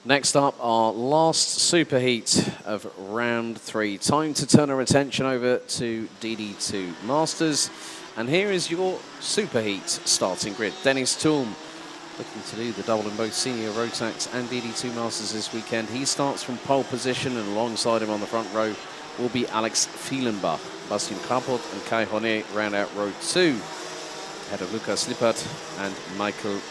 Next up, our last superheat of round 3. Time to turn our attention over to DD2 Masters. And here is your superheat starting grid. Dennis Toom looking to do the double in both senior Rotax and DD2 Masters this weekend. He starts from pole position, and alongside him on the front row will be Alex Fielenbach. Bastian Kapot and Kai Honnet round out row 2. Ahead of Lukas Lippert and Michael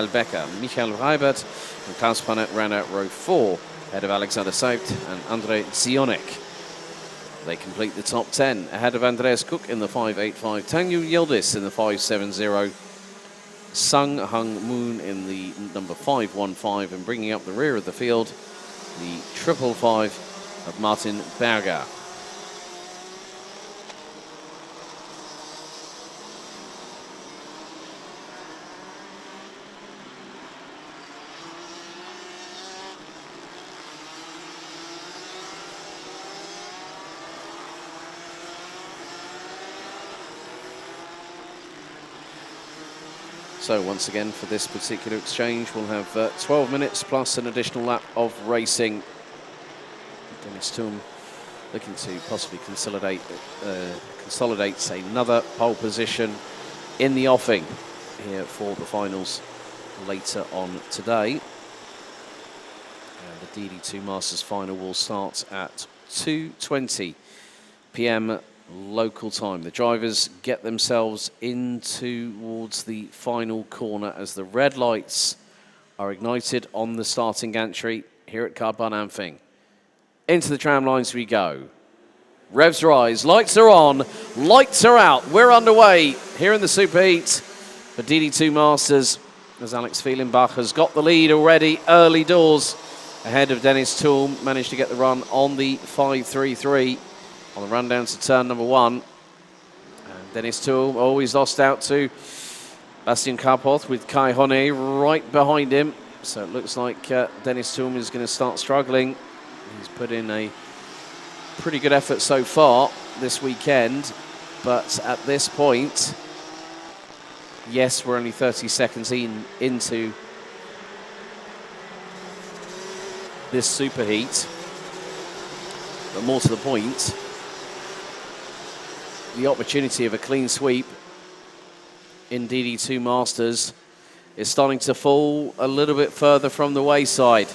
Becker. Michael Reibert and Klaus Panett round out row 4. Ahead of Alexander Seibt and Andrei Zionek. They complete the top 10. Ahead of Andreas Cook in the 5.85. Tangyu Yildiz in the 5.70. Sung Hung Moon in the number 5.15. And bringing up the rear of the field, the 5.55 of Martin Berger. So once again, for this particular exchange, we'll have 12 minutes plus an additional lap of racing. Dennis Toom looking to possibly consolidate another pole position in the offing here for the finals later on today. And the DD2 Masters final will start at 2:20 p.m. local time. The drivers get themselves in towards the final corner as the red lights are ignited on the starting gantry here at Kartbahn Ampfing. Into the tram lines we go. Revs rise, lights are on, lights are out. We're underway here in the Superheat for DD2 Masters as Alex Fielenbach has got the lead already early doors ahead of Dennis Toom. Managed to get the run on the 5.33. On the run down to turn number 1. And Dennis Toom always lost out to Bastian Karpoth with Kai Honnet right behind him. So it looks like Dennis Toom is going to start struggling. He's put in a pretty good effort so far this weekend. But at this point, yes, we're only 30 seconds into this superheat. But more to the point, the opportunity of a clean sweep in DD2 Masters is starting to fall a little bit further from the wayside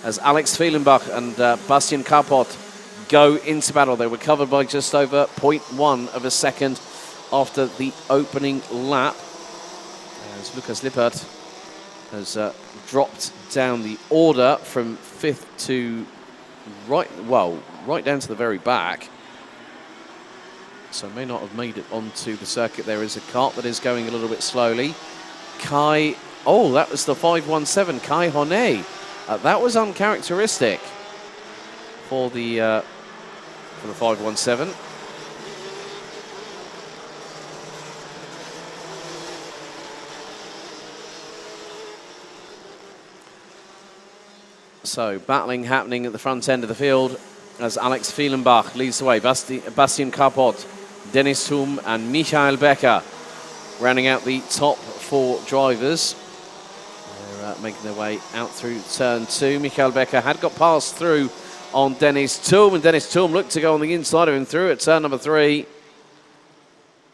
as Alex Fielenbach and Bastian Kapot go into battle. They were covered by just over 0.1 of a second after the opening lap as Lukas Lippert has dropped down the order from 5th to right down to the very back. So may not have made it onto the circuit. There is a kart that is going a little bit slowly. That was the 5.17, Kai Honnet. That was uncharacteristic for the 5.17. So battling happening at the front end of the field as Alex Fielenbach leads the way. Bastian Kapot, Dennis Toom and Michael Becker rounding out the top 4 drivers. They're making their way out through turn 2. Michael Becker had got passed through on Dennis Toom, and Dennis Toom looked to go on the inside of him through at turn number 3.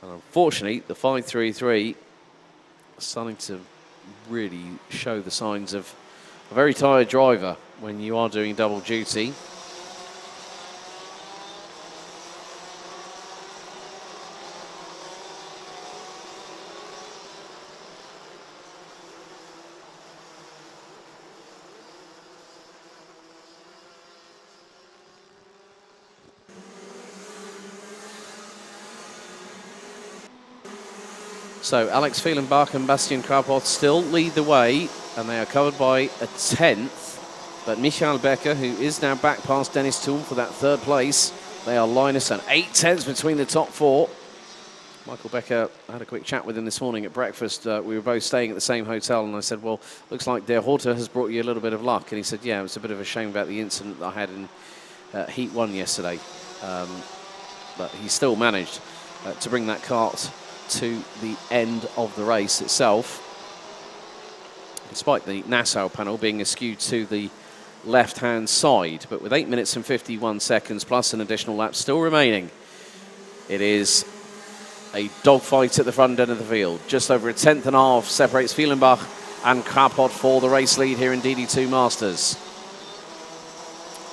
And unfortunately, the 5.33 starting to really show the signs of a very tired driver when you are doing double duty. So Alex Fielenbach and Bastian Karpoth still lead the way, and they are covered by a 10th. But Michael Becker, who is now back past Dennis Toom for that 3rd place, they are Linus and 8 tenths between the top 4. Michael Becker, I had a quick chat with him this morning at breakfast. We were both staying at the same hotel, and I said, well, looks like Der Horter has brought you a little bit of luck. And he said, yeah, it was a bit of a shame about the incident that I had in Heat 1 yesterday. But he still managed to bring that kart to the end of the race itself, despite the Nassau panel being askew to the left-hand side. But with 8 minutes and 51 seconds plus an additional lap still remaining, it is a dogfight at the front end of the field. Just over a tenth and a half separates Fielenbach and Krapot for the race lead here in DD2 Masters.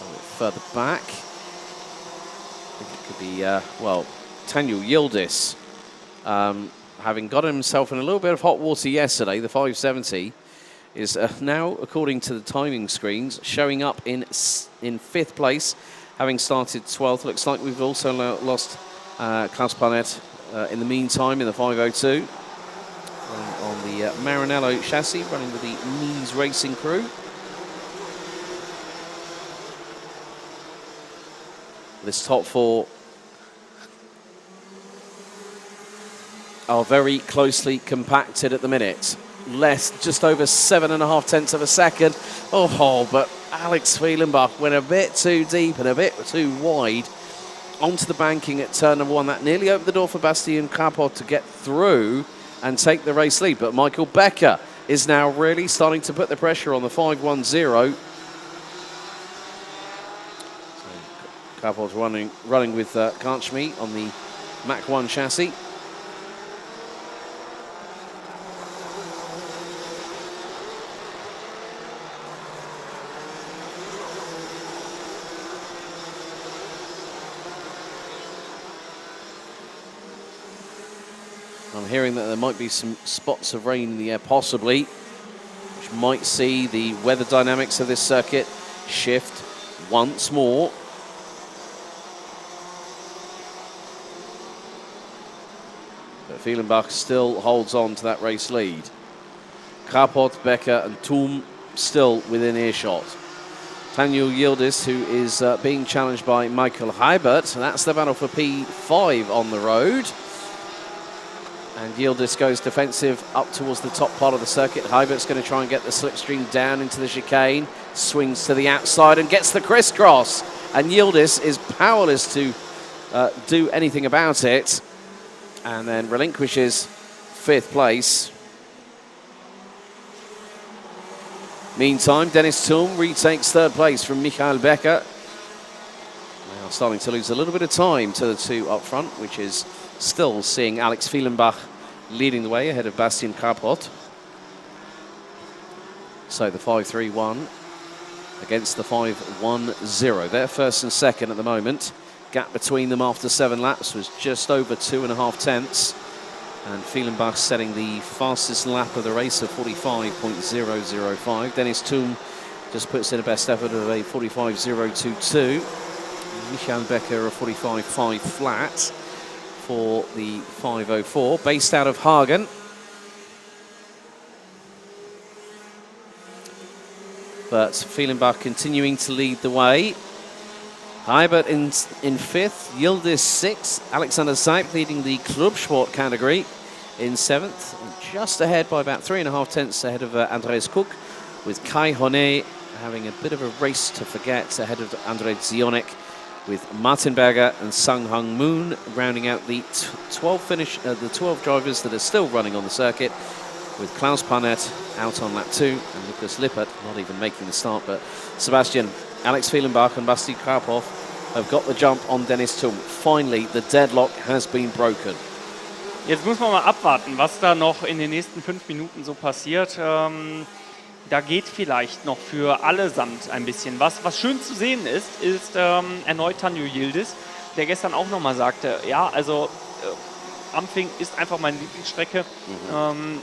A bit further back, I think it could be, Daniel Yildiz, having got himself in a little bit of hot water yesterday. The 570 is now, according to the timing screens, showing up in 5th place, having started 12th. Looks like we've also lost Klaus Planet in the meantime in the 502. On the Maranello chassis, running with the Means Racing crew. This top 4 are very closely compacted at the minute. Just over 7.5 tenths of a second. But Alex Fielenbach went a bit too deep and a bit too wide onto the banking at turn number 1. That nearly opened the door for Bastien Krapot to get through and take the race lead. But Michael Becker is now really starting to put the pressure on the 510. So Krapot's running with Kanchmi on the Mach 1 chassis. I'm hearing that there might be some spots of rain in the air, possibly, which might see the weather dynamics of this circuit shift once more. But Fielenbach still holds on to that race lead. Krapot, Becker and Thum still within earshot. Daniel Yildiz, who is being challenged by Michael Heibert. That's the battle for P5 on the road. And Yildiz goes defensive up towards the top part of the circuit. Heibert's going to try and get the slipstream down into the chicane. Swings to the outside and gets the crisscross. And Yildiz is powerless to do anything about it. And then relinquishes 5th place. Meantime, Dennis Thum retakes 3rd place from Michael Becker. Now starting to lose a little bit of time to the 2 up front, which is still seeing Alex Fielenbach leading the way ahead of Bastien Krapot. So the 531 against the 510. They're 1st and 2nd at the moment. Gap between them after 7 laps was just over 2.5 tenths. And Fielenbach setting the fastest lap of the race of 45.005. Dennis Thum just puts in a best effort of a 45.022. Michael Becker a 45.5 flat for the 504, based out of Hagen. But Fielenbach continuing to lead the way. Heibert in 5th, Yildiz 6th, Alexander Seip leading the Clubsport category in 7th, just ahead by about 3.5 tenths ahead of Andres Cook, with Kai Honet having a bit of a race to forget ahead of Andrei Zionek, with Martin Berger and Sung Hung Moon rounding out the 12 drivers that are still running on the circuit, with Klaus Planet out on lap 2 and Lukas Lippert not even making the start. But Sebastian, Alex Fielenbach and Basti Krapov have got the jump on Dennis Thum. Finally, the deadlock has been broken. Jetzt muss man mal abwarten, was da noch in den nächsten 5 Minuten so passiert. Da geht vielleicht noch für allesamt ein bisschen was. Was schön zu sehen ist erneut Daniel Yildiz, der gestern auch nochmal sagte, ja, also Ampfing ist einfach meine Lieblingsstrecke.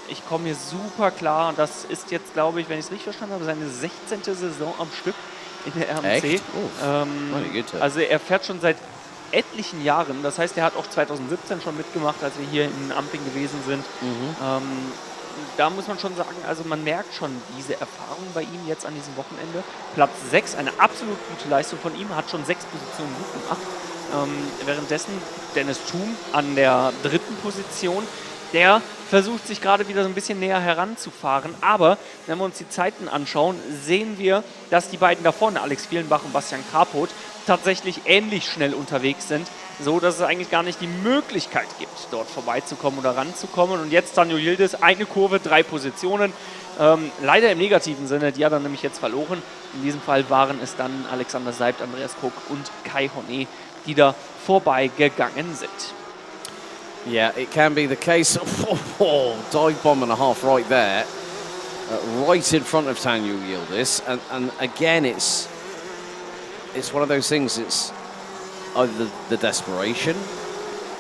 Ich komme hier super klar. Das ist jetzt, glaube ich, wenn ich es richtig verstanden habe, seine 16. Saison am Stück in der RMC. Also er fährt schon seit etlichen Jahren. Das heißt, er hat auch 2017 schon mitgemacht, als wir hier in Ampfing gewesen sind. Da muss man schon sagen, also man merkt schon diese Erfahrung bei ihm jetzt an diesem Wochenende. Platz 6, eine absolut gute Leistung von ihm, hat schon 6 Positionen gut gemacht. Währenddessen Dennis Thum an der 3. Position, der versucht sich gerade wieder so ein bisschen näher heranzufahren. Aber wenn wir uns die Zeiten anschauen, sehen wir, dass die beiden da vorne, Alex Fielenbach und Bastian Krapot, tatsächlich ähnlich schnell unterwegs sind. so dass es eigentlich gar nicht die Möglichkeit gibt, dort vorbeizukommen oder ranzukommen. Und jetzt Daniel Yildiz, eine Kurve, 3 Positionen. Leider im negativen Sinne, die hat er nämlich jetzt verloren. In diesem Fall waren es dann Alexander Seibt, Andreas Cook und Kai Honnet, die da vorbeigegangen sind. Yeah, it can be the case. Dive bomb and a half right there. Right in front of Daniel Yildiz. And again, it's one of those things, it's either the desperation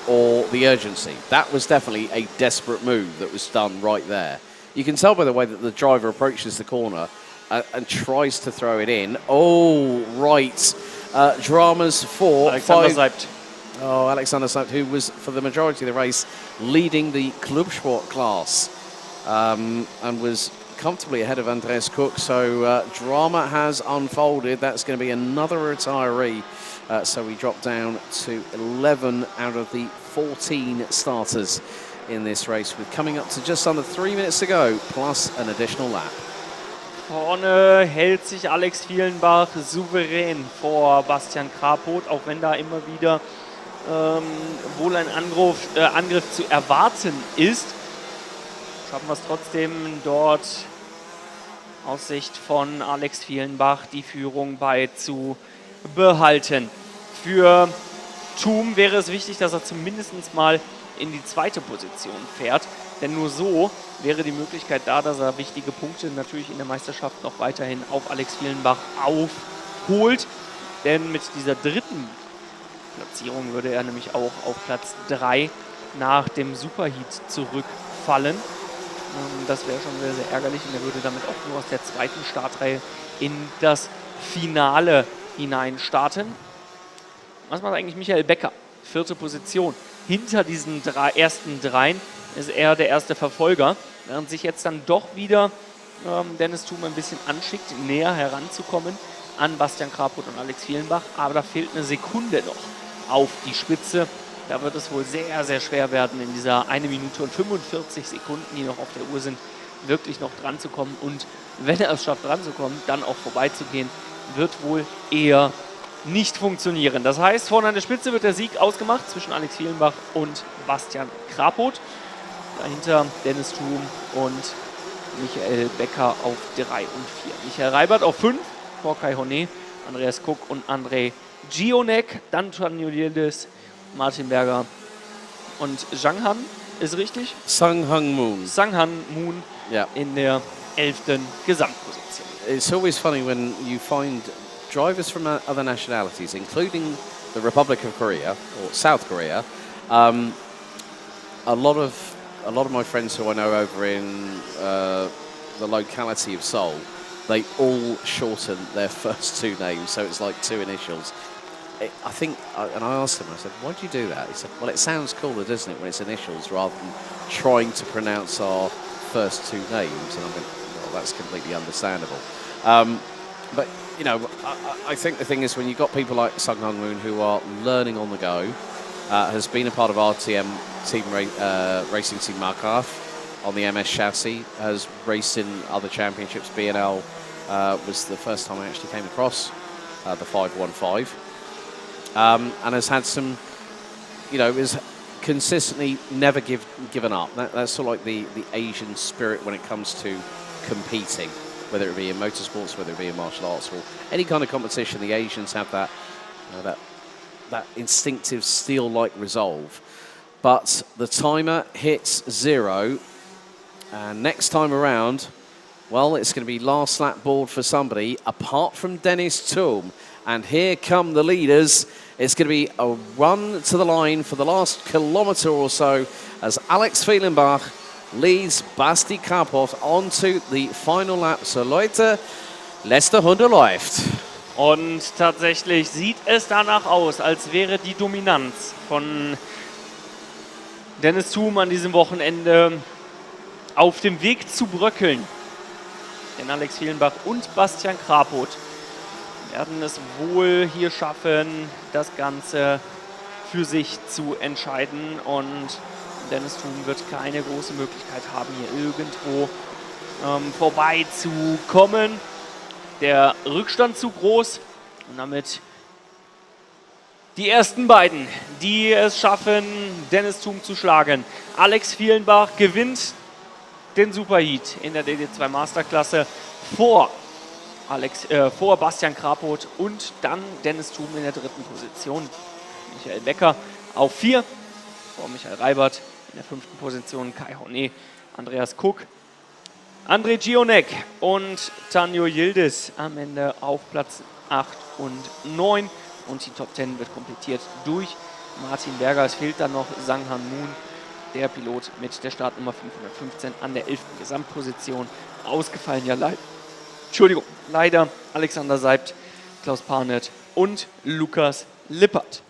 or the urgency. That was definitely a desperate move that was done right there. You can tell by the way that the driver approaches the corner and tries to throw it in. Oh, right. Dramas for Alexander Seibt. Oh, Alexander Seibt, who was, for the majority of the race, leading the Clubsport class and was comfortably ahead of Andreas Cook. So drama has unfolded. That's going to be another retiree. So we drop down to 11 out of the 14 starters in this race, with coming up to just under 3 minutes to go, plus an additional lap. Vorne hält sich Alex Fielenbach souverän vor Bastian Krapot, auch wenn da immer wieder wohl ein Angriff zu erwarten ist. Schaffen wir es trotzdem dort aus Sicht von Alex Fielenbach die Führung beizubehalten. Für Thum wäre es wichtig, dass er zumindest mal in die zweite Position fährt, denn nur so wäre die Möglichkeit da, dass er wichtige Punkte natürlich in der Meisterschaft noch weiterhin auf Alex Fielenbach aufholt, denn mit dieser dritten Platzierung würde er nämlich auch auf Platz 3 nach dem Superheat zurückfallen. Das wäre schon sehr, sehr ärgerlich und er würde damit auch nur aus der zweiten Startreihe in das Finale hineinstarten. Was macht eigentlich Michael Becker? 4. Position. Hinter diesen ersten dreien ist er der erste Verfolger, während sich jetzt dann doch wieder Dennis Thum ein bisschen anschickt, näher heranzukommen an Bastian Krapot und Alex Fielenbach. Aber da fehlt eine Sekunde noch auf die Spitze. Da wird es wohl sehr, sehr schwer werden, in dieser 1 Minute und 45 Sekunden, die noch auf der Uhr sind, wirklich noch dran zu kommen. Und wenn er es schafft, dran zu kommen, dann auch vorbeizugehen, wird wohl eher nicht funktionieren. Das heißt, vorne an der Spitze wird der Sieg ausgemacht zwischen Alex Fielenbach und Bastian Krapot. Dahinter Dennis Thum und Michael Becker auf 3 und 4. Michael Reibert auf 5 vor Kai Honnet, Andreas Cook und André Gionek. Dann Daniel Yildiz, Martin Berger und Zhang Han, ist richtig? Sang Han Moon. Sang Han Moon, Yeah. in der 11. Gesamtposition. It's always funny when you find drivers from other nationalities, including the Republic of Korea or South Korea. A lot of my friends who I know over in the locality of Seoul, they all shorten their first 2 names, so it's like 2 initials. I think, and I asked him, I said, why do you do that? He said, well, it sounds cooler, doesn't it, when it's initials rather than trying to pronounce our first 2 names? And I went, well, that's completely understandable. But, you know, I think the thing is when you've got people like Sung Hung Moon who are learning on the go, has been a part of RTM team racing team Markov on the MS chassis, has raced in other championships. BNL was the first time I actually came across the 515. And has had some, you know, is consistently never given up. That's sort of like the Asian spirit when it comes to competing, whether it be in motorsports, whether it be in martial arts, or any kind of competition. The Asians have that, you know, that instinctive steel-like resolve. But the timer hits 0, and next time around, well, it's going to be last lap board for somebody apart from Dennis Thum. And here come the leaders. It's going to be a run to the line for the last kilometre or so as Alex Fielenbach leads Basti Krapot onto the final lap. So Leute, letzte Runde läuft. Und tatsächlich sieht es danach aus, als wäre die Dominanz von Dennis Thum an diesem Wochenende auf dem Weg zu bröckeln. Denn Alex Fielenbach und Bastian Krapot werden es wohl hier schaffen, das Ganze für sich zu entscheiden. Und Dennis Thum wird keine große Möglichkeit haben, hier irgendwo vorbeizukommen. Der Rückstand zu groß und damit Die ersten beiden, die es schaffen, Dennis Thum zu schlagen. Alex Vielenbach gewinnt den Superheat in der DD2 Masterklasse vor vor Bastian Krapot und dann Dennis Thum in der dritten Position. Michael Becker auf 4, vor Michael Reibert in der 5. Position, Kai Hornet, Andreas Cook, André Gionek und Tanjo Yildiz am Ende auf Platz 8 und 9. Und die Top 10 wird komplettiert durch Martin Berger. Es fehlt dann noch Sanghan Moon, der Pilot mit der Startnummer 515 an der 11. Gesamtposition. Ausgefallen ja leider Alexander Seibt, Klaus Parnet und Lukas Lippert.